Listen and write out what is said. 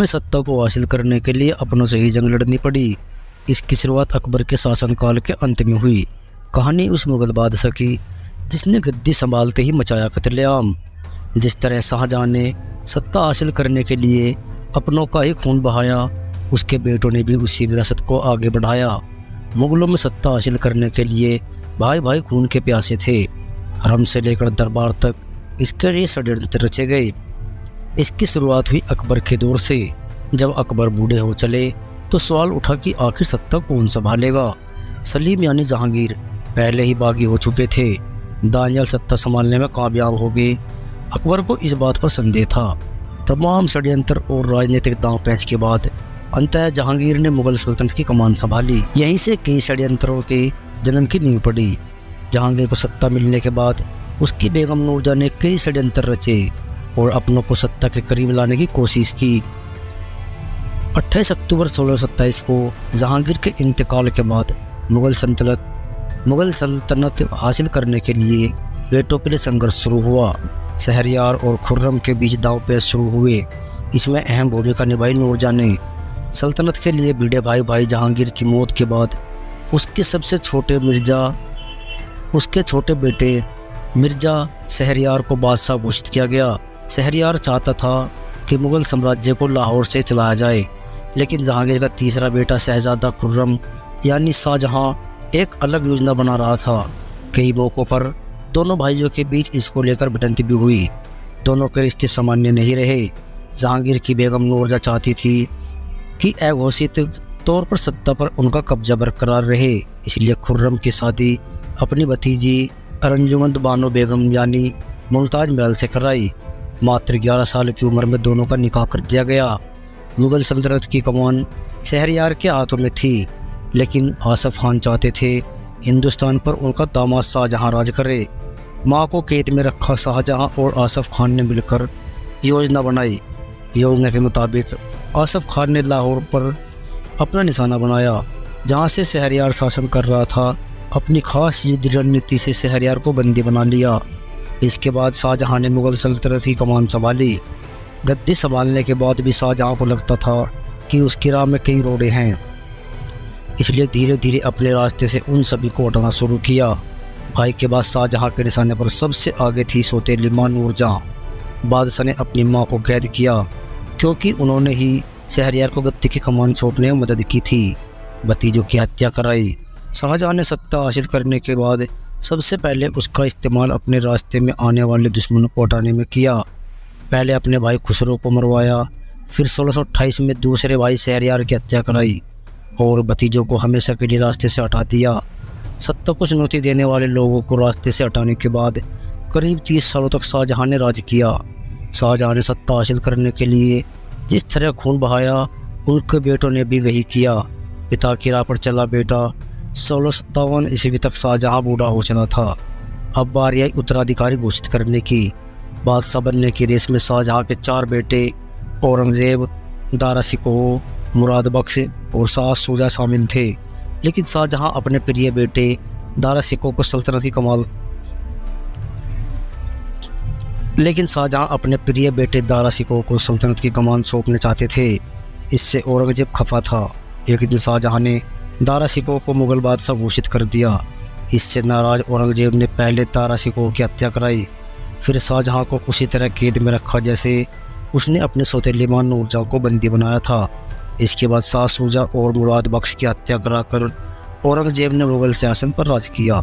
में सत्ता को हासिल करने के लिए अपनों से ही जंग लड़नी पड़ी। इसकी शुरुआत अकबर के शासनकाल के अंत में हुई। कहानी उस मुगल बादशाह की जिसने गद्दी संभालते ही मचाया कत्लेआम। जिस तरह शाहजहां ने सत्ता हासिल करने के लिए अपनों का ही खून बहाया, उसके बेटों ने भी उसी विरासत को आगे बढ़ाया। मुगलों में सत्ता हासिल करने के लिए भाई भाई खून के प्यासे थे। हरम से लेकर दरबार तक इसके लिए षड्यंत्र रचे गए। इसकी शुरुआत हुई अकबर के दौर से। जब अकबर बूढ़े हो चले तो सवाल उठा कि आखिर सत्ता कौन संभालेगा। सलीम यानी जहांगीर पहले ही बागी हो चुके थे। दानियाल सत्ता संभालने में कामयाब हो गए। अकबर को इस बात पर संदेह था। तमाम षड्यंत्र और राजनीतिक दांव पैंच के बाद अंततः जहांगीर ने मुगल सल्तनत की कमान संभाली। यहीं से कई षड्यंत्रों के जन्म की नींव पड़ी। जहांगीर को सत्ता मिलने के बाद उसकी बेगम नूरजहां ने कई षड्यंत्र रचे और अपनों को सत्ता के करीब लाने की कोशिश की। 28 अक्टूबर 1627 को जहांगीर के इंतकाल के बाद मुगल सल्तनत हासिल करने के लिए बेटों के लिए संघर्ष शुरू हुआ। शहरयार और खुर्रम के बीच दांव-पेच शुरू हुए। इसमें अहम भूमिका निभाई नूरजहां ने। सल्तनत के लिए भिड़े भाई जहांगीर की मौत के बाद उसके छोटे बेटे मिर्जा शहरयार को बादशाह घोषित किया गया। शहरयार चाहता था कि मुगल साम्राज्य को लाहौर से चलाया जाए, लेकिन जहांगीर का तीसरा बेटा शहजादा खुर्रम यानी शाहजहां एक अलग योजना बना रहा था। कई मौक़ों पर दोनों भाइयों के बीच इसको लेकर भिड़ंत भी हुई। दोनों के रिश्ते सामान्य नहीं रहे। जहांगीर की बेगम नूरजहां चाहती थी कि अघोषित तौर पर सत्ता पर उनका कब्जा बरकरार रहे, इसलिए खुर्रम की शादी अपनी भतीजी अंजुमन बानो बेगम यानी मुमताज महल से कराई। मात्र 11 साल की उम्र में दोनों का निकाह कर दिया गया। मुगल सल्तनत की कमान शहरयार के हाथों में थी, लेकिन आसफ खान चाहते थे हिंदुस्तान पर उनका दामाद शाहजहां राज करे। माँ को कैद में रखा शाहजहां और आसफ खान ने मिलकर योजना बनाई। योजना के मुताबिक आसफ खान ने लाहौर पर अपना निशाना बनाया, जहाँ से शहरयार शासन कर रहा था। अपनी खास युद्ध रणनीति से शहरयार को बंदी बना लिया। इसके बाद शाहजहां ने मुगल सल्तनत की कमान संभाली। गद्दी संभालने के बाद भी शाहजहां को लगता था कि उसकी राह में कई रोड़े हैं, इसलिए धीरे धीरे अपने रास्ते से उन सभी को हटाना शुरू किया। भाई के बाद शाहजहां के निशाने पर सबसे आगे थी सौतेली मां नूरजहां। बादशाह ने अपनी मां को कैद किया क्योंकि उन्होंने ही शहरयार को गद्दी की कमान सौंपने में मदद की थी। भतीजों की हत्या कराई। शाहजहां ने सत्ता हासिल करने के बाद सबसे पहले उसका इस्तेमाल अपने रास्ते में आने वाले दुश्मनों को हटाने में किया। पहले अपने भाई खुसरो को मरवाया, फिर 1628 में दूसरे भाई शहरयार की हत्या कराई और भतीजों को हमेशा के लिए रास्ते से हटा दिया। सत्ता को चुनौती देने वाले लोगों को रास्ते से हटाने के बाद करीब 30 सालों तक शाहजहां ने राज किया। शाहजहां ने सत्ता हासिल करने के लिए जिस तरह खून बहाया, उनके बेटों ने भी वही किया। पिता की राह पर चला बेटा 1657 ईस्वी तक शाहजहां बूढ़ा हो चला था। अब बारी आई उत्तराधिकारी घोषित करने की। बादशाह बनने की रेस में शाहजहां के 4 बेटे औरंगजेब, दारा शिकोह, मुराद बख्श और शाह शुजा शामिल थे, लेकिन शाहजहां अपने प्रिय बेटे दारा शिकोह को सल्तनत की कमान सौंपना चाहते थे। इससे औरंगजेब खफा था। एक दिन शाहजहां ने दारा शिकोह को मुगल बादशाह घोषित कर दिया। इससे नाराज औरंगजेब ने पहले दारा शिकोह की हत्या कराई, फिर शाहजहां को उसी तरह कैद में रखा जैसे उसने अपने सौतेली मां नूरजहां को बंदी बनाया था। इसके बाद शाह शुजा और मुराद बख्श की हत्या कराकर औरंगजेब ने मुगल शासन पर राज किया।